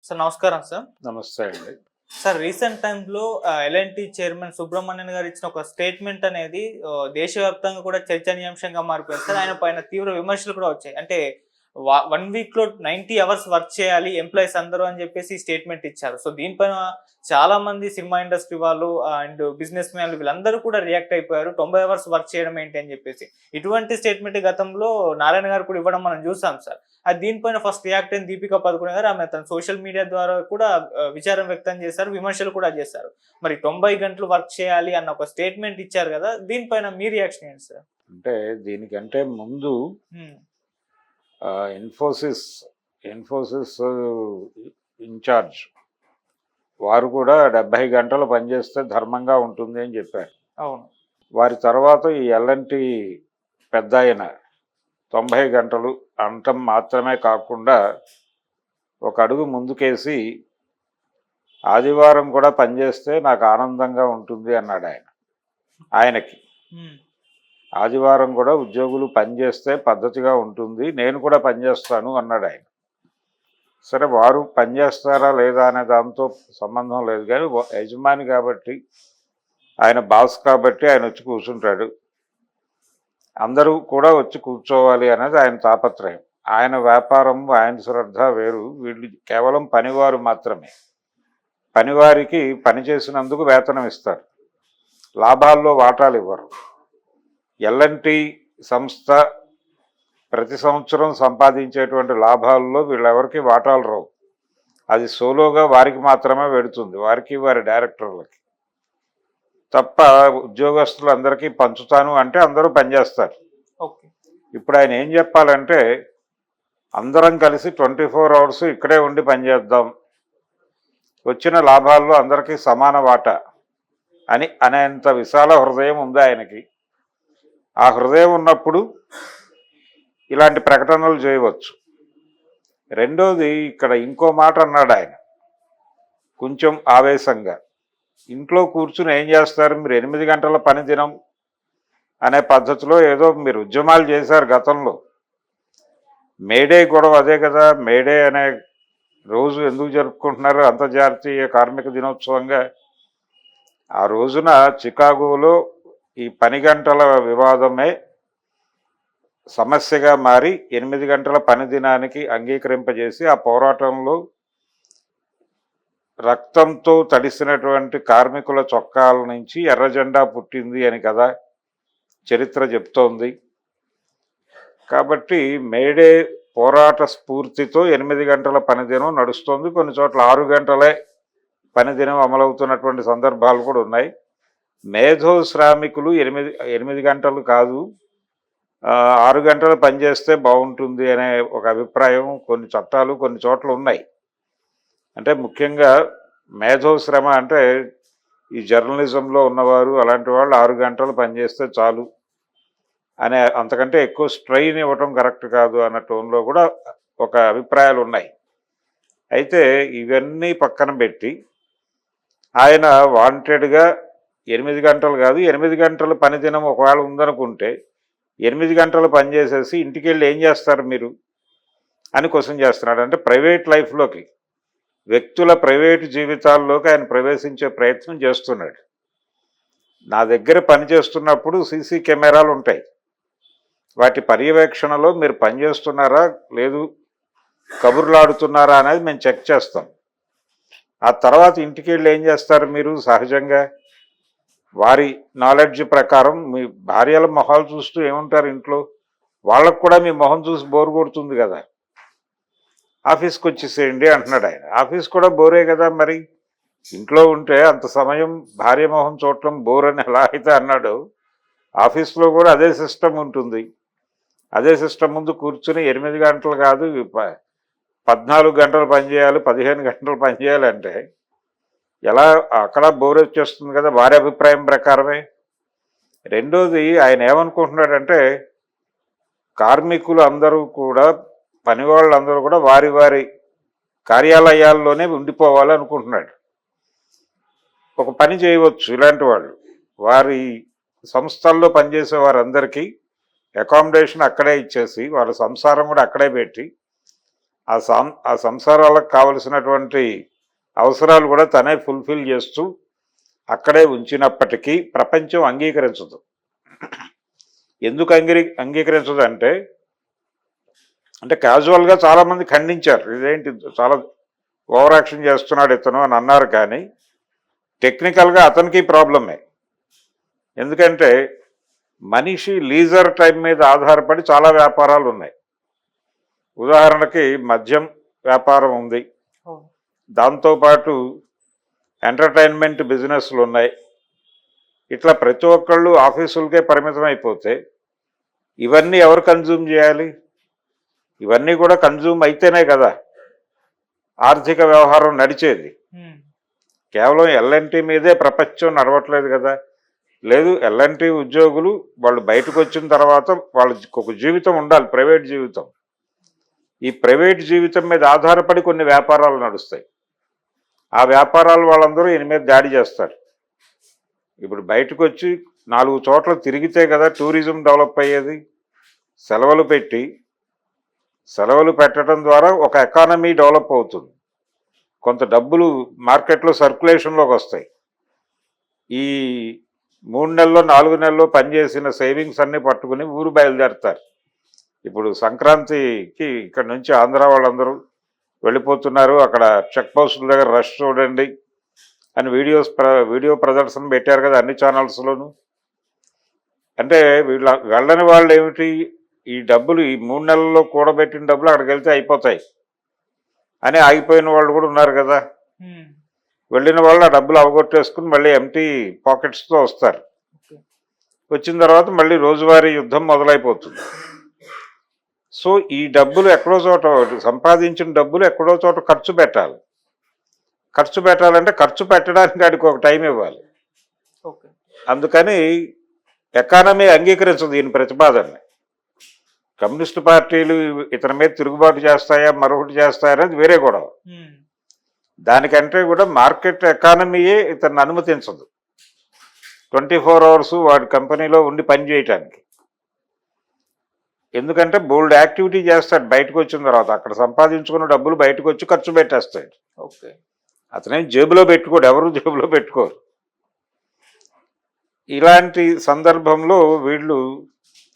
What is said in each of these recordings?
Sir నమస్కారం sir. నమస్తే అండి. సార్ రీసెంట్ టైమ్స్‌లో ఎల్ఎన్‌టీ చైర్మన్ సుబ్రహ్మణ్యన్ గారు ఇచ్చిన ఒక స్టేట్మెంట్ అనేది దేశవ్యాప్తంగా కూడా చర్చనీయాంశంగా మారిపోయింది సార్. ఆయన పైన తీవ్ర విమర్శలు కూడా వచ్చాయి. అంటే 1 వీక్‌లో 90 అవర్స్ వర్క్ చేయాలి ఎంప్లాయీస్ అందరూ అని చెప్పేసి స్టేట్మెంట్ ఇచ్చారు. సో దీనిపైన చాలా మంది సినిమా ఇండస్ట్రీ వాళ్ళు అండ్ బిజినెస్ మ్యాన్లు వీళ్ళందరూ కూడా రియాక్ట్ అయిపోయారు. 90 అవర్స్ వర్క్ చేయడం ఏంటి అని చెప్పేసి. ఇటువంటి స్టేట్మెంట్ గతంలో నారాయణ గారు కూడా ఇవ్వడం మనం చూసాం సార్. దీనిపైన ఫస్ట్ రియాక్ట్ అయిన దీపికా పదుకొనె గారు ఆమె తన సోషల్ మీడియా ద్వారా కూడా విచారం వ్యక్తం చేశారు, విమర్శలు కూడా చేశారు. మరి 90 గంటలు వర్క్ చేయాలి అన్న ఒక స్టేట్మెంట్ ఇచ్చారు కదా, దీనిపైన మీ రియాక్షన్ ఏంటి సార్? అంటే దీనికంటే ముందు ఇన్ఫోసిస్ ఇన్ఛార్జ్ వారు కూడా 70 గంటలు పనిచేస్తే ధర్మంగా ఉంటుంది అని చెప్పారు. అవును. వారి తర్వాత ఈ ఎల్ఎన్టీ పెద్ద ఆయన 90 గంటలు అనటం మాత్రమే కాకుండా ఒక అడుగు ముందుకేసి ఆదివారం కూడా పనిచేస్తే నాకు ఆనందంగా ఉంటుంది అన్నాడు ఆయనకి. ఆదివారం కూడా ఉద్యోగులు పనిచేస్తే పద్ధతిగా ఉంటుంది, నేను కూడా పనిచేస్తాను అన్నాడు ఆయన. సరే, వారు పనిచేస్తారా లేదా అనే దాంతో సంబంధం లేదు, కానీ యజమాని కాబట్టి, ఆయన బాస్ కాబట్టి ఆయన వచ్చి కూర్చుంటాడు. అందరూ కూడా వచ్చి కూర్చోవాలి అనేది ఆయన తాపత్రయం. ఆయన వ్యాపారం, ఆయన శ్రద్ధ వేరు. వీళ్ళు కేవలం పనివారు మాత్రమే. పనివారికి పని చేసినందుకు వేతనం ఇస్తారు, లాభాల్లో వాటాలు ఇవ్వరు. ఎల్ఎన్టీ సంస్థ ప్రతి సంవత్సరం సంపాదించేటువంటి లాభాల్లో వీళ్ళెవరికి వాటాలు రావు. అది సోలోగా వారికి మాత్రమే వెడుతుంది, వారికి వారి డైరెక్టర్లకి తప్ప. ఉద్యోగస్తులు అందరికీ పంచుతాను అంటే అందరూ పనిచేస్తారు. ఇప్పుడు ఆయన ఏం చెప్పాలంటే, అందరం కలిసి 24 అవర్స్ ఇక్కడే ఉండి పనిచేద్దాం, వచ్చిన లాభాల్లో అందరికీ సమాన వాటా అని అనేంత విశాల హృదయం ఉంది ఆయనకి. ఆ హృదయం ఉన్నప్పుడు ఇలాంటి ప్రకటనలు చేయవచ్చు. రెండోది, ఇక్కడ ఇంకో మాట అన్నాడు ఆయన కొంచెం ఆవేశంగా. ఇంట్లో కూర్చుని ఏం చేస్తారు మీరు, 8 గంటల పని దినం అనే పద్ధతిలో ఏదో మీరు ఉద్యమాలు చేశారు గతంలో. మేడే గొడవ అదే కదా. మేడే అనే రోజు ఎందుకు జరుపుకుంటున్నారు అంతర్జాతీయ కార్మిక దినోత్సవంగా? ఆ రోజున చికాగోలో ఈ పని గంటల వివాదమే సమస్యగా మారి 8 గంటల పని దినానికి అంగీకరింపజేసి ఆ పోరాటంలో రక్తంతో తడిసినటువంటి కార్మికుల చొక్కాల నుంచి ఎర్ర జెండా పుట్టింది అని కదా చరిత్ర చెప్తోంది. కాబట్టి మేడే పోరాట స్ఫూర్తితో 8 గంటల పనిదినం నడుస్తోంది. కొన్ని చోట్ల 6 గంటలే పనిదినం అమలవుతున్నటువంటి సందర్భాలు కూడా ఉన్నాయి. మేధో శ్రామికులు 8 గంటలు కాదు, 6 గంటలు పనిచేస్తే బాగుంటుంది అనే ఒక అభిప్రాయం కొన్ని చట్టాలు కొన్ని చోట్ల ఉన్నాయి. అంటే ముఖ్యంగా మేధోశ్రమ అంటే ఈ జర్నలిజంలో ఉన్నవారు అలాంటి వాళ్ళు 6 గంటలు పనిచేస్తే చాలు అనే, అంతకంటే ఎక్కువ స్ట్రెయిన్ ఇవ్వటం కరెక్ట్ కాదు అన్న టోన్లో కూడా ఒక అభిప్రాయాలు ఉన్నాయి. అయితే ఇవన్నీ పక్కన పెట్టి ఆయన వాంటెడ్గా 8 గంటలు కాదు, 8 గంటల పని దినం ఒకవేళ ఉందనుకుంటే 8 గంటలు పనిచేసేసి ఇంటికి వెళ్ళి ఏం చేస్తారు మీరు అని క్వశ్చన్ చేస్తున్నాడు. అంటే ప్రైవేట్ లైఫ్లోకి, వ్యక్తుల ప్రైవేటు జీవితాల్లోకి ఆయన ప్రవేశించే ప్రయత్నం చేస్తున్నాడు. నా దగ్గర పని చేస్తున్నప్పుడు సీసీ కెమెరాలు ఉంటాయి, వాటి పర్యవేక్షణలో మీరు పనిచేస్తున్నారా లేదు కబుర్లాడుతున్నారా అనేది మేము చెక్ చేస్తాం. ఆ తర్వాత ఇంటికి వెళ్ళి ఏం చేస్తారు మీరు? సహజంగా వారి నాలెడ్జ్ ప్రకారం మీ భార్యల మొహాలు చూస్తూ ఏముంటారు ఇంట్లో, వాళ్ళకు కూడా మీ మొహం చూసి బోరు కొడుతుంది కదా, ఆఫీస్కి వచ్చేసేయండి అంటున్నాడు ఆయన. ఆఫీస్ కూడా బోరే కదా. మరి ఇంట్లో ఉంటే అంత సమయం భార్య మొహం చూడటం బోర్ అని ఎలా అయితే అన్నాడు, ఆఫీస్లో కూడా అదే సిస్టమ్ ఉంటుంది. అదే సిస్టమ్ ముందు కూర్చుని 8 గంటలు కాదు 14 గంటలు పనిచేయాలి, 15 గంటలు పనిచేయాలి అంటే ఎలా? అక్కడ బోర్ వచ్చేస్తుంది కదా వారి అభిప్రాయం ప్రకారమే. రెండోది, ఆయన ఏమనుకుంటున్నాడంటే కార్మికులు అందరూ కూడా, పని వాళ్ళందరూ కూడా వారి వారి కార్యాలయాల్లోనే ఉండిపోవాలి అనుకుంటున్నాడు. ఒక పని చేయవచ్చు ఇలాంటి వాళ్ళు, వారి సంస్థల్లో పనిచేసే వారందరికీ అకామిడేషన్ అక్కడే ఇచ్చేసి వాళ్ళ సంసారం కూడా అక్కడే పెట్టి ఆ సంసారాలకు కావలసినటువంటి అవసరాలు కూడా తనే ఫుల్ఫిల్ చేస్తూ అక్కడే ఉంచినప్పటికీ ప్రపంచం అంగీకరించదు. ఎందుకు అంగీకరించదు అంటే క్యాజువల్గా చాలామంది ఖండించారు, ఇదేంటి చాలా ఓవర్ యాక్షన్ చేస్తున్నాడు ఇతను అని అన్నారు. కానీ టెక్నికల్గా అతనికి ప్రాబ్లమే. ఎందుకంటే మనిషి లీజర్ టైం మీద ఆధారపడి చాలా వ్యాపారాలు ఉన్నాయి. ఉదాహరణకి మద్యం వ్యాపారం ఉంది, దాంతోపాటు ఎంటర్టైన్మెంట్ బిజినెస్లు ఉన్నాయి. ఇట్లా ప్రతి ఒక్కళ్ళు ఆఫీసులకే పరిమితం అయిపోతే ఇవన్నీ ఎవరు కన్జ్యూమ్ చేయాలి? ఇవన్నీ కూడా కన్జ్యూమ్ అయితేనే కదా ఆర్థిక వ్యవహారం నడిచేది. కేవలం ఎల్ఎన్టీ మీదే ప్రపంచం నడవట్లేదు కదా. లేదు, ఎల్ఎన్టీ ఉద్యోగులు వాళ్ళు బయటకు వచ్చిన తర్వాత వాళ్ళకి ఒక జీవితం ఉండాలి, ప్రైవేట్ జీవితం. ఈ ప్రైవేట్ జీవితం మీద ఆధారపడి కొన్ని వ్యాపారాలు నడుస్తాయి. ఆ వ్యాపారాలు వాళ్ళందరూ ఈయన మీద దాడి చేస్తారు. ఇప్పుడు బయటకు వచ్చి 4 చోట్ల తిరిగితే కదా టూరిజం డెవలప్ అయ్యేది. సెలవులు పెట్టడం ద్వారా ఒక ఎకానమీ డెవలప్ అవుతుంది, కొంత డబ్బులు మార్కెట్లో సర్క్యులేషన్లోకి వస్తాయి. ఈ 3 నెలల్లో 4 నెలల్లో పనిచేసిన సేవింగ్స్ అన్నీ పట్టుకుని ఊరు బయలుదేరుతారు. ఇప్పుడు సంక్రాంతికి ఇక్కడ నుంచి ఆంధ్ర వాళ్ళందరూ వెళ్ళిపోతున్నారు. అక్కడ చెక్ పోస్టుల దగ్గర రష్ చూడండి అని వీడియో ప్రదర్శన పెట్టారు కదా అన్ని ఛానల్స్లోనూ. అంటే వెళ్ళని వాళ్ళు ఏమిటి, ఈ డబ్బులు ఈ 3 నెలల్లో కూడబెట్టిన డబ్బులు అక్కడికి వెళ్తే అయిపోతాయి అని ఆగిపోయిన వాళ్ళు కూడా ఉన్నారు కదా. వెళ్ళిన వాళ్ళు ఆ డబ్బులు అవగొట్టేసుకుని మళ్ళీ ఎంటీ పాకెట్స్తో వస్తారు. వచ్చిన తర్వాత మళ్ళీ రోజువారీ యుద్ధం మొదలైపోతుంది. సో ఈ డబ్బులు ఎక్కడో చోట, సంపాదించిన డబ్బులు ఎక్కడో చోట ఖర్చు పెట్టాలి. ఖర్చు పెట్టాలంటే ఖర్చు పెట్టడానికి వాడికి ఒక టైం ఇవ్వాలి. అందుకని ఎకానమీ అంగీకరించదు దీని ప్రతిపాదనని. కమ్యూనిస్టు పార్టీలు ఇతని మీద తిరుగుబాటు చేస్తాయా మరొకటి చేస్తాయా అనేది వేరే గొడవ. దానికంటే కూడా మార్కెట్ ఎకానమీయే ఇతన్ని అనుమతించదు 24 hours వాడి కంపెనీలో ఉండి పని చేయటానికి. ఎందుకంటే బోల్డ్ యాక్టివిటీ చేస్తాడు బయటకు వచ్చిన తర్వాత. అక్కడ సంపాదించుకున్న డబ్బులు బయటకు వచ్చి ఖర్చు పెట్టేస్తాడు. అతనేం జేబులో పెట్టుకోడు, ఎవరు జేబులో పెట్టుకోరు. ఇలాంటి సందర్భంలో వీళ్ళు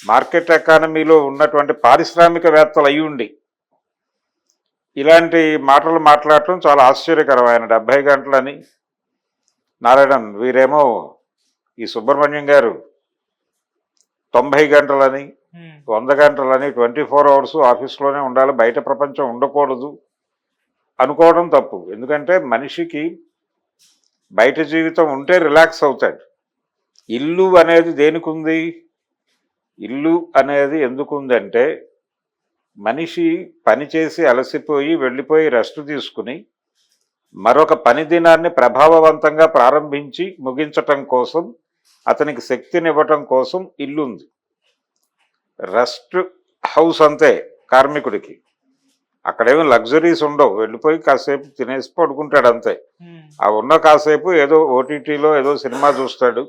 మార్కెట్ ఎకానమీలో ఉన్నటువంటి పారిశ్రామికవేత్తలు అయి ఉండి ఇలాంటి మాటలు మాట్లాడటం చాలా ఆశ్చర్యకరమైన. 70 గంటలని నారాయణన్, వీరేమో ఈ సుబ్రహ్మణ్యం గారు 90 గంటలని 100 గంటలని 24 hours ఆఫీస్లోనే ఉండాలి, బయట ప్రపంచం ఉండకూడదు అనుకోవడం తప్పు. ఎందుకంటే మనిషికి బయట జీవితం ఉంటే రిలాక్స్ అవుతాడు. ఇల్లు అనేది దేనికి ఉంది? ఇల్లు అనేది ఎందుకు ఉందంటే మనిషి పనిచేసి అలసిపోయి వెళ్ళిపోయి రెస్ట్ తీసుకుని మరొక పని దినాన్ని ప్రభావవంతంగా ప్రారంభించి ముగించటం కోసం, అతనికి శక్తినివ్వటం కోసం ఇల్లు ఉంది. రెస్ట్ హౌస్ అంతే కార్మికుడికి. అక్కడేమీ లగ్జరీస్ ఉండవు, వెళ్ళిపోయి కాసేపు తినేసి పడుకుంటాడు అంతే. ఆ ఉన్న కాసేపు ఏదో ఓటీటీలో ఏదో సినిమా చూస్తాడు,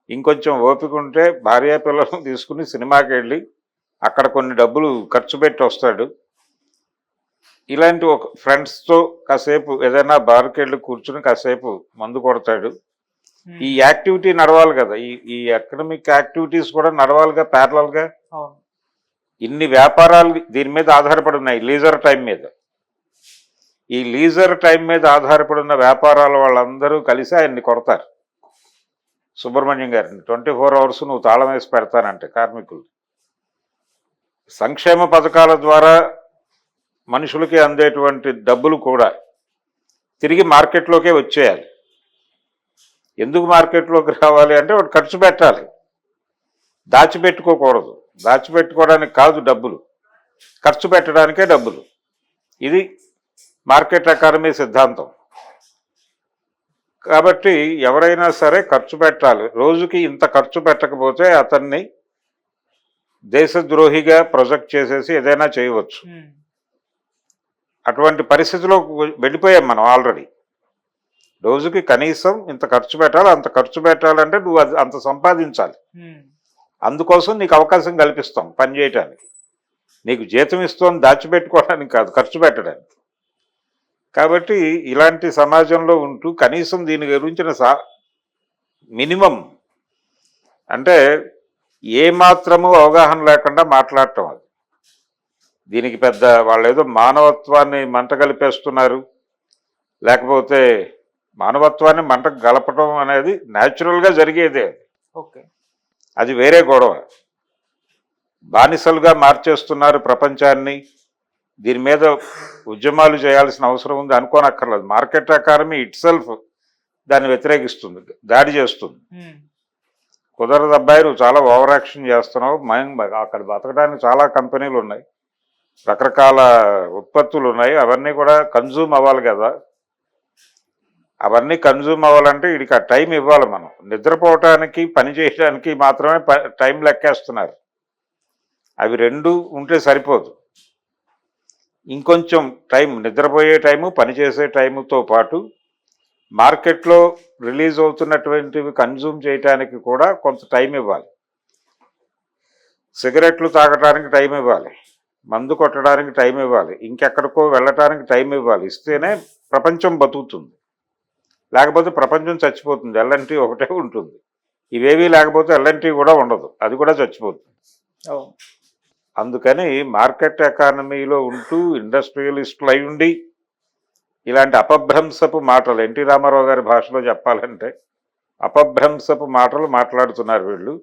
ఇంకొంచెం ఓపిక ఉంటే భార్యా పిల్లలను తీసుకుని సినిమాకి వెళ్ళి అక్కడ కొన్ని డబ్బులు ఖర్చు పెట్టి వస్తాడు. ఇలాంటి ఒక ఫ్రెండ్స్తో కాసేపు ఏదైనా బార్కి వెళ్ళి కూర్చుని కాసేపు మందు కొడతాడు. ఈ యాక్టివిటీ నడవాలి కదా, ఈ ఎకనామిక్ యాక్టివిటీస్ కూడా నడవాలిగా ప్యారలల్గా. ఇన్ని వ్యాపారాలు దీని మీద ఆధారపడి ఉన్నాయి, లీజర్ టైం మీద. ఈ లీజర్ టైం మీద ఆధారపడి ఉన్న వ్యాపారాల వాళ్ళందరూ కలిసి ఆయన్ని కొడతారు సుబ్రహ్మణ్యం గారిని. 24 hours నువ్వు తాళం వేసి పెడతానంటే కార్మికులు. సంక్షేమ పథకాల ద్వారా మనుషులకి అందేటువంటి డబ్బులు కూడా తిరిగి మార్కెట్లోకే వచ్చేయాలి. ఎందుకు మార్కెట్లోకి రావాలి అంటే వాడు ఖర్చు పెట్టాలి, దాచిపెట్టుకోకూడదు. దాచిపెట్టుకోవడానికి కాదు డబ్బులు, ఖర్చు పెట్టడానికే డబ్బులు. ఇది మార్కెట్ ఎకానమీ సిద్ధాంతం. కాబట్టి ఎవరైనా సరే ఖర్చు పెట్టాలి. రోజుకి ఇంత ఖర్చు పెట్టకపోతే అతన్ని దేశద్రోహిగా ప్రొజెక్ట్ చేసేసి ఏదైనా చేయవచ్చు. అటువంటి పరిస్థితిలో వెళ్ళిపోయాం మనం ఆల్రెడీ. రోజుకి కనీసం ఇంత ఖర్చు పెట్టాలి, అంత ఖర్చు పెట్టాలంటే నువ్వు అంత సంపాదించాలి. అందుకోసం నీకు అవకాశం కల్పిస్తాం పని చేయటానికి. నీకు జీతం ఇస్తోంది దాచిపెట్టుకోవడానికి కాదు, ఖర్చు పెట్టడానికి. కాబట్టి ఇలాంటి సమాజంలో ఉంటూ కనీసం దీని గురించిన మినిమం అంటే ఏమాత్రము అవగాహన లేకుండా మాట్లాడటం అది. దీనికి పెద్ద వాళ్ళు ఏదో మానవత్వాన్ని మంట కలిపేస్తున్నారు, లేకపోతే మానవత్వాన్ని మంట గలపడం అనేది న్యాచురల్గా జరిగేదే. ఓకే, అది వేరే గొడవ. బానిసలుగా మార్చేస్తున్నారు ప్రపంచాన్ని, దీని మీద ఉద్యమాలు చేయాల్సిన అవసరం ఉంది అనుకోనక్కర్లేదు. మార్కెట్ ఎకానమీ ఇట్ సెల్ఫ్ దాన్ని వ్యతిరేకిస్తుంది, దాడి చేస్తుంది. కుదరదు అబ్బాయి, నువ్వు చాలా ఓవర్ యాక్షన్ చేస్తున్నావు. అక్కడ బతకడానికి చాలా కంపెనీలు ఉన్నాయి, రకరకాల ఉత్పత్తులు ఉన్నాయి, అవన్నీ కూడా కన్జ్యూమ్ అవ్వాలి కదా. అవన్నీ కన్జ్యూమ్ అవ్వాలంటే వీడికి ఆ టైం ఇవ్వాలి. మనం నిద్రపోవటానికి పని చేయడానికి మాత్రమే టైం లెక్కేస్తున్నారు. అవి రెండు ఉంటే సరిపోదు. ఇంకొంచెం టైం, నిద్రపోయే టైము, పనిచేసే టైముతో పాటు మార్కెట్లో రిలీజ్ అవుతున్నటువంటివి కన్జ్యూమ్ చేయడానికి కూడా కొంత టైం ఇవ్వాలి. సిగరెట్లు తాగటానికి టైం ఇవ్వాలి, మందు కొట్టడానికి టైం ఇవ్వాలి, ఇంకెక్కడికో వెళ్ళటానికి టైం ఇవ్వాలి. ఇస్తేనే ప్రపంచం బతుకుతుంది, లేకపోతే ప్రపంచం చచ్చిపోతుంది. ఎల్ఎన్టీ ఒకటే ఉంటుంది. ఇవేవీ లేకపోతే ఎల్ఎన్టీ కూడా ఉండదు, అది కూడా చచ్చిపోతుంది. అందుకని మార్కెట్ ఎకానమీలో ఉంటూ ఇండస్ట్రియలిస్టులు అయి ఉండి ఇలాంటి అపభ్రంశపు మాటలు, ఎన్టీ రామారావు గారి భాషలో చెప్పాలంటే అపభ్రంశపు మాటలు మాట్లాడుతున్నారు వీళ్ళు.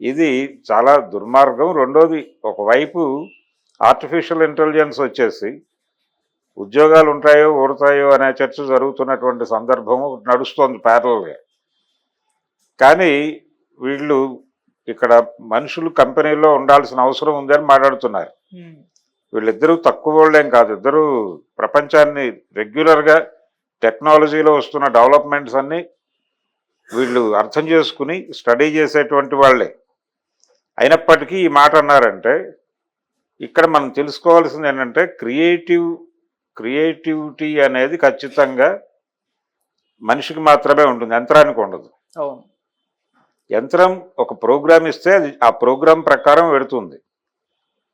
ఇది చాలా దుర్మార్గం. రెండోది, ఒకవైపు ఆర్టిఫిషియల్ ఇంటెలిజెన్స్ వచ్చేసి ఉద్యోగాలు ఉంటాయో ఊడతాయో అనే చర్చ జరుగుతున్నటువంటి సందర్భము నడుస్తోంది ప్యారల్గా. కానీ వీళ్ళు ఇక్కడ మనుషులు కంపెనీలో ఉండాల్సిన అవసరం ఉందని మాట్లాడుతున్నారు. వీళ్ళిద్దరూ తక్కువ వాళ్ళేం కాదు, ఇద్దరు ప్రపంచాన్ని రెగ్యులర్గా టెక్నాలజీలో వస్తున్న డెవలప్మెంట్స్ అన్నీ వీళ్ళు అర్థం చేసుకుని స్టడీ చేసేటువంటి వాళ్ళే. అయినప్పటికీ ఈ మాట అన్నారంటే ఇక్కడ మనం తెలుసుకోవాల్సింది ఏంటంటే క్రియేటివిటీ అనేది ఖచ్చితంగా మనిషికి మాత్రమే ఉంటుంది, యంత్రానికి ఉండదు. యంత్రం ఒక ప్రోగ్రామ్ ఇస్తే అది ఆ ప్రోగ్రాం ప్రకారం పెడుతుంది.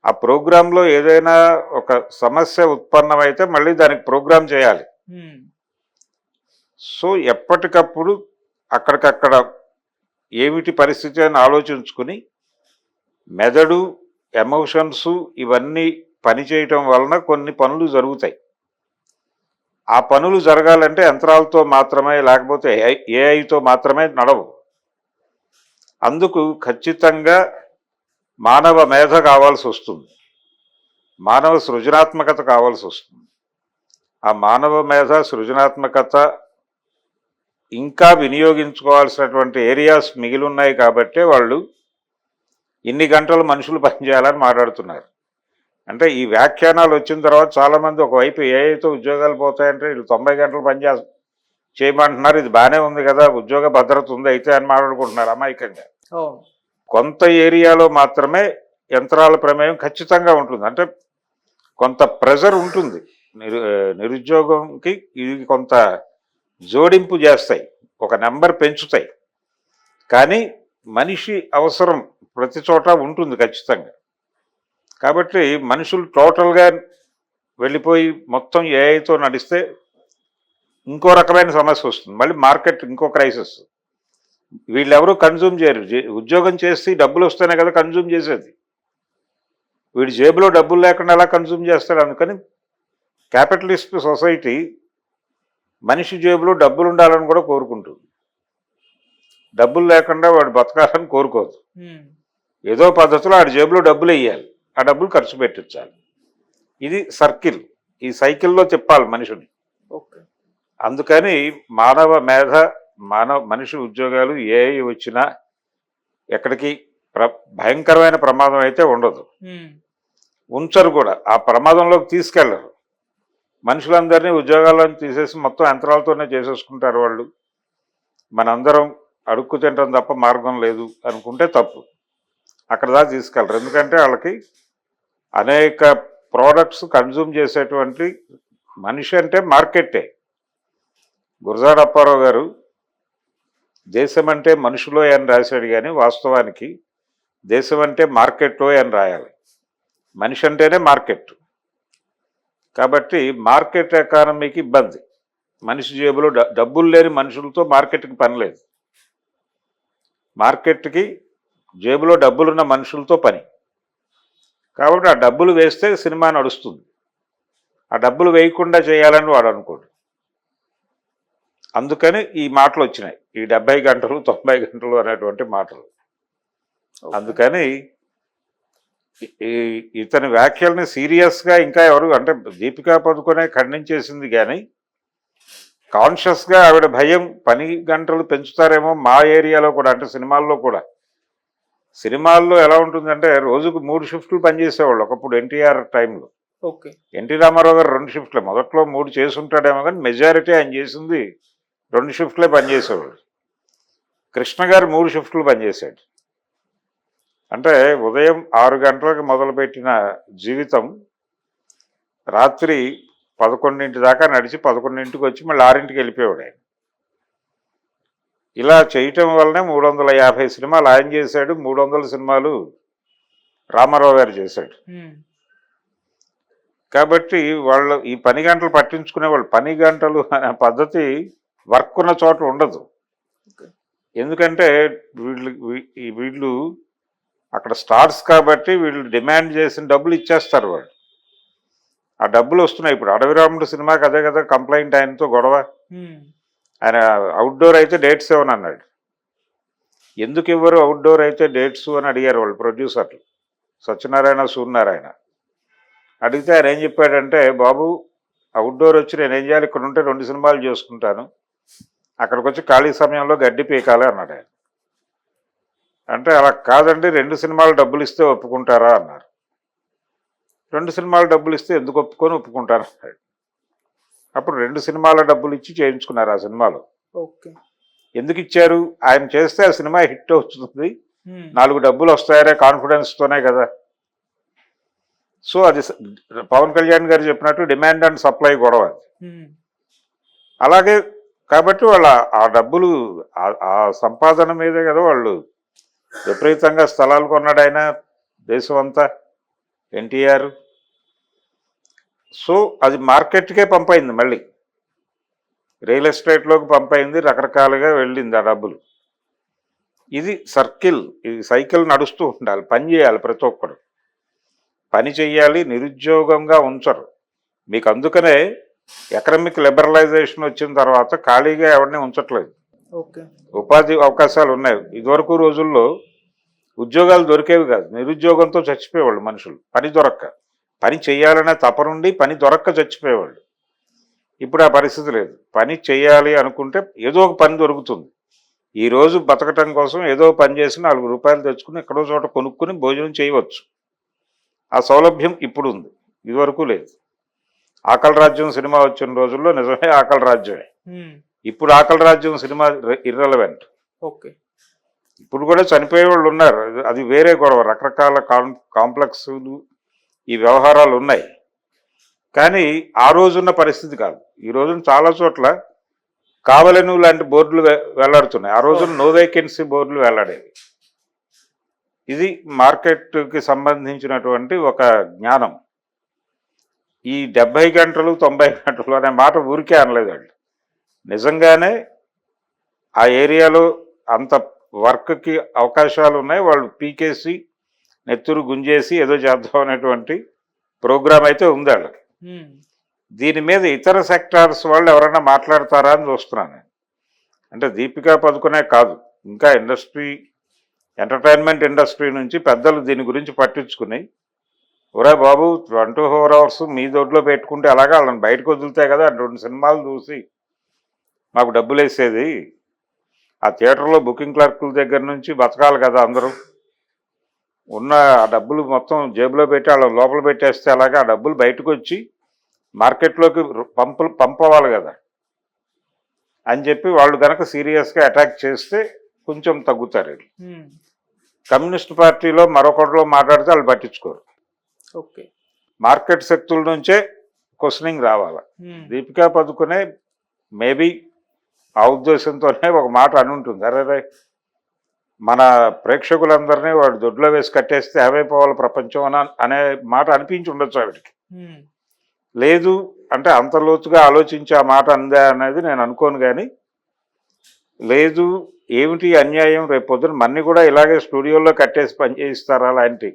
ఆ ప్రోగ్రాంలో ఏదైనా ఒక సమస్య ఉత్పన్నమైతే మళ్ళీ దానికి ప్రోగ్రామ్ చేయాలి. సో ఎప్పటికప్పుడు అక్కడికక్కడ ఏమిటి పరిస్థితి అని ఆలోచించుకుని మెదడు, ఎమోషన్స్ ఇవన్నీ పనిచేయటం వలన కొన్ని పనులు జరుగుతాయి. ఆ పనులు జరగాలంటే యంత్రాలతో మాత్రమే, లేకపోతే ఏఐతో మాత్రమే నడవు. అందుకు ఖచ్చితంగా మానవ మేధ కావాల్సి వస్తుంది, మానవ సృజనాత్మకత కావాల్సి వస్తుంది. ఆ మానవ మేధ, సృజనాత్మకత ఇంకా వినియోగించుకోవాల్సినటువంటి ఏరియాస్ మిగిలి ఉన్నాయి కాబట్టి వాళ్ళు ఇన్ని గంటలు మనుషులు పనిచేయాలని మాట్లాడుతున్నారు. అంటే ఈ వ్యాఖ్యానాలు వచ్చిన తర్వాత చాలామంది ఒకవైపు ఏఐతో ఉద్యోగాలు పోతాయంటే వీళ్ళు 90 గంటలు చేయమంటున్నారు, ఇది బాగానే ఉంది కదా, ఉద్యోగ భద్రత ఉంది అయితే అని మాట్లాడుకుంటున్నారు అమాయకంగా. కొంత ఏరియాలో మాత్రమే యంత్రాల ప్రమేయం ఖచ్చితంగా ఉంటుంది. అంటే కొంత ప్రెజర్ ఉంటుంది, నిరుద్యోగంకి ఇది కొంత జోడింపు చేస్తాయి, ఒక నెంబర్ పెంచుతాయి. కానీ మనిషి అవసరం ప్రతి చోట ఉంటుంది ఖచ్చితంగా. కాబట్టి మనుషులు టోటల్గా వెళ్ళిపోయి మొత్తం ఏఐతో నడిస్తే ఇంకో రకమైన సమస్య వస్తుంది, మళ్ళీ మార్కెట్ ఇంకో క్రైసిస్. వీళ్ళెవరూ కన్జ్యూమ్ చేయరు. ఉద్యోగం చేసి డబ్బులు వస్తేనే కదా కన్జ్యూమ్ చేసేది. వీడి జేబులో డబ్బులు లేకుండా ఎలా కన్జ్యూమ్ చేస్తాడు? అందుకని క్యాపిటలిస్ట్ సొసైటీ మనిషి జేబులో డబ్బులు ఉండాలని కూడా కోరుకుంటుంది, డబ్బులు లేకుండా వాడు బతకాలని కోరుకోదు. ఏదో పద్ధతిలో ఆడి జేబులో డబ్బులు వేయాలి, ఆ డబ్బులు ఖర్చు పెట్టించాలి. ఇది సర్కిల్, ఈ సైకిల్లో తిప్పాలి మనిషిని. అందుకని మానవ మేధ, మనిషి ఉద్యోగాలు ఏఐ వచ్చినా ఎక్కడికి భయంకరమైన ప్రమాదం అయితే ఉండదు, ఉంచరు కూడా, ఆ ప్రమాదంలోకి తీసుకెళ్లరు. మనుషులందరినీ ఉద్యోగాలను తీసేసి మొత్తం యంత్రాలతోనే చేసేసుకుంటారు వాళ్ళు. మనందరం అడుక్కు తినడం తప్ప మార్గం లేదు అనుకుంటే తప్పు. అక్కడ దాకా తీసుకెళ్ళరు, ఎందుకంటే వాళ్ళకి అనేక ప్రోడక్ట్స్ కన్జ్యూమ్ చేసేటువంటి మనిషి అంటే మార్కెట్టే. గురజాడ అప్పారావు గారు దేశం అంటే మనుషులో అని రాశాడు, కానీ వాస్తవానికి దేశం అంటే మార్కెట్లో అని రాయాలి. మనిషి అంటేనే మార్కెట్. కాబట్టి మార్కెట్ ఎకానమీకి ఇబ్బంది. మనిషి జేబులో డబ్బులు లేని మనుషులతో మార్కెట్కి పని లేదు. మార్కెట్కి జేబులో డబ్బులున్న మనుషులతో పని. కాబట్టి ఆ డబ్బులు వేస్తే సినిమా నడుస్తుంది. ఆ డబ్బులు వేయకుండా చేయాలని వాడు అనుకోడు. అందుకని ఈ మాటలు వచ్చినాయి, ఈ 70 గంటలు 90 గంటలు అనేటువంటి మాటలు. అందుకని ఇతని వ్యాఖ్యల్ని సీరియస్గా ఇంకా ఎవరు అంటే దీపికా పదుకొనే ఖండించేసింది, కానీ కాన్షియస్గా ఆవిడ భయం పని గంటలు పెంచుతారేమో మా ఏరియాలో కూడా, అంటే సినిమాల్లో కూడా. సినిమాల్లో ఎలా ఉంటుందంటే రోజుకు 3 షిఫ్ట్లు పనిచేసేవాళ్ళు ఒకప్పుడు ఎన్టీఆర్ టైంలో. ఓకే. ఎన్టీ రామారావు గారు 2 షిఫ్ట్లే, మొదట్లో 3 చేసుంటాడేమో, కానీ మెజారిటీ ఆయన చేసింది 2 షిఫ్ట్లే పనిచేసేవాడు. కృష్ణ గారు 3 షిఫ్ట్లు పనిచేశాడు. అంటే ఉదయం 6 గంటలకు మొదలుపెట్టిన జీవితం రాత్రి 11 దాకా నడిచి 11కి వచ్చి మళ్ళీ 6కి వెళ్ళిపోయాడు ఆయన. ఇలా చేయటం వల్లనే 350 సినిమాలు ఆయన చేశాడు, 300 సినిమాలు రామారావు గారు చేశాడు. కాబట్టి వాళ్ళు ఈ పని గంటలు పట్టించుకునే వాళ్ళు, పని గంటలు అనే పద్ధతి వర్క్ ఉన్న చోట ఉండదు. ఎందుకంటే వీళ్ళు అక్కడ స్టార్స్ కాబట్టి వీళ్ళు డిమాండ్ చేసిన డబ్బులు ఇచ్చేస్తారు వాళ్ళు. ఆ డబ్బులు వస్తున్నాయి. ఇప్పుడు అడవిరాముడు సినిమాకి అదే కదా కంప్లైంట్, ఆయనతో గొడవ. ఆయన అవుట్డోర్ అయితే డేట్స్ ఇవ్వను అన్నాడు. ఎందుకు ఇవ్వరు అవుట్డోర్ అయితే డేట్స్ అని అడిగారు వాళ్ళు ప్రొడ్యూసర్లు, సత్యనారాయణ సూర్యనారాయణ. అడిగితే ఆయన ఏం చెప్పాడంటే, బాబు అవుట్డోర్ వచ్చి నేను ఏం చేయాలి, ఇక్కడ ఉంటే 2 సినిమాలు చేసుకుంటాను, అక్కడికి వచ్చి ఖాళీ సమయంలో గడ్డి పీకాలి అన్నాడు ఆయన. అంటే అలా కాదండి, 2 సినిమాలు డబ్బులు ఇస్తే ఒప్పుకుంటారా అన్నారు. 2 సినిమాలు డబ్బులు ఇస్తే ఎందుకు ఒప్పుకుంటారు అన్నాడు. అప్పుడు 2 సినిమాల డబ్బులు ఇచ్చి చేయించుకున్నారు ఆ సినిమాలో. ఓకే. ఎందుకు ఇచ్చారు, ఆయన చేస్తే ఆ సినిమా హిట్ అవుతుంది, 4 డబ్బులు వస్తాయనే కాన్ఫిడెన్స్తోనే కదా. సో అది పవన్ కళ్యాణ్ గారు చెప్పినట్టు డిమాండ్ అండ్ సప్లై గొడవ. అలాగే కాబట్టి వాళ్ళ ఆ డబ్బులు ఆ సంపాదన మీదే కదా వాళ్ళు విపరీతంగా స్థలాలు కొన్నాడు ఆయన దేశం అంతా ఎన్టీఆర్. సో అది మార్కెట్కే పంపైంది, మళ్ళీ రియల్ ఎస్టేట్లోకి పంపైంది, రకరకాలుగా వెళ్ళింది ఆ డబ్బులు. ఇది సర్కిల్, ఇది సైకిల్ నడుస్తూ ఉండాలి. పని చేయాలి, ప్రతి ఒక్కరు పని చెయ్యాలి, నిరుద్యోగంగా ఉంచరు మీకు. అందుకనే ఎకనామిక్ లిబరలైజేషన్ వచ్చిన తర్వాత ఖాళీగా ఎవరిని ఉంచట్లేదు. ఉపాధి అవకాశాలు ఉన్నాయి. ఇదివరకు రోజుల్లో ఉద్యోగాలు దొరికేవి కాదు, నిరుద్యోగంతో చచ్చిపోయేవాళ్ళు మనుషులు, పని దొరక్క. పని చేయాలనే తపనుండి పని దొరక్క చచ్చిపోయేవాళ్ళు. ఇప్పుడు ఆ పరిస్థితి లేదు. పని చేయాలి అనుకుంటే ఏదో ఒక పని దొరుకుతుంది. ఈరోజు బతకటం కోసం ఏదో పని చేసి 4 రూపాయలు తెచ్చుకుని ఎక్కడో చోట కొనుక్కుని భోజనం చేయవచ్చు. ఆ సౌలభ్యం ఇప్పుడు ఉంది, ఇదివరకు లేదు. ఆకలి రాజ్యం సినిమా వచ్చిన రోజుల్లో నిజమే ఆకలి రాజ్యమే. ఇప్పుడు ఆకలి రాజ్యం సినిమా ఇర్రెలవెంట్. ఓకే. ఇప్పుడు కూడా చనిపోయే వాళ్ళు ఉన్నారు, అది వేరే గొడవ. రకరకాల కాంప్లెక్స్లు ఈ వ్యవహారాలు ఉన్నాయి. కానీ ఆ రోజున్న పరిస్థితి కాదు. ఈ రోజున చాలా చోట్ల కావలను లాంటి బోర్డులు వెళ్లాడుతున్నాయి. ఆ రోజున నో వేకెన్సీ బోర్డులు వెళ్లాడేవి. ఇది మార్కెట్కి సంబంధించినటువంటి ఒక జ్ఞానం. ఈ 70 గంటలు 90 గంటలు అనే మాట ఊరికే అనలేదు వాళ్ళు. నిజంగానే ఆ ఏరియాలో అంత వర్క్కి అవకాశాలు ఉన్నాయి. వాళ్ళు పీకేసి నెత్తురు గుంజేసి ఏదో చేద్దాం అనేటువంటి ప్రోగ్రామ్ అయితే ఉంది వాళ్ళకి. దీని మీద ఇతర సెక్టార్స్ వాళ్ళు ఎవరైనా మాట్లాడతారా అని చూస్తున్నాను. అంటే దీపికా పదుకొనే కాదు, ఇంకా ఇండస్ట్రీ, ఎంటర్టైన్మెంట్ ఇండస్ట్రీ నుంచి పెద్దలు దీని గురించి పట్టించుకుని, ఒరే బాబు 24 అవర్స్ మీ దొడ్లో పెట్టుకుంటే అలాగా వాళ్ళని బయటకు వదిలితే కదా 2 సినిమాలు చూసి మాకు డబ్బులు వేసేది. ఆ థియేటర్లో బుకింగ్ క్లర్కుల దగ్గర నుంచి బతకాలి కదా అందరూ. ఉన్న ఆ డబ్బులు మొత్తం జేబులో పెట్టి వాళ్ళ లోపల పెట్టేస్తే అలాగా ఆ డబ్బులు బయటకు వచ్చి మార్కెట్లోకి పంపవాలి కదా అని చెప్పి వాళ్ళు కనుక సీరియస్గా అటాక్ చేస్తే కొంచెం తగ్గుతారు. కమ్యూనిస్ట్ పార్టీలో మరొకటిలో మాట్లాడితే వాళ్ళు పట్టించుకోరు. ఓకే. మార్కెట్ శక్తుల నుంచే క్వశ్చనింగ్ రావాలి. దీపికా పదుకొనే మేబీ ఆ ఉద్దేశంతోనే ఒక మాట అని ఉంటుంది, అరే మన ప్రేక్షకులందరినీ వాడు దొడ్లో వేసి కట్టేస్తే ఏమైపోవాలి ప్రపంచం అనే మాట అనిపించి ఉండొచ్చు ఆవిడకి. లేదు అంటే అంత లోతుగా ఆలోచించి ఆ మాట అందా అనేది నేను అనుకోను. కానీ లేదు ఏమిటి అన్యాయం, రేపు పొద్దున మన్ని కూడా ఇలాగే స్టూడియోలో కట్టేసి పని చేయిస్తారా లాంటి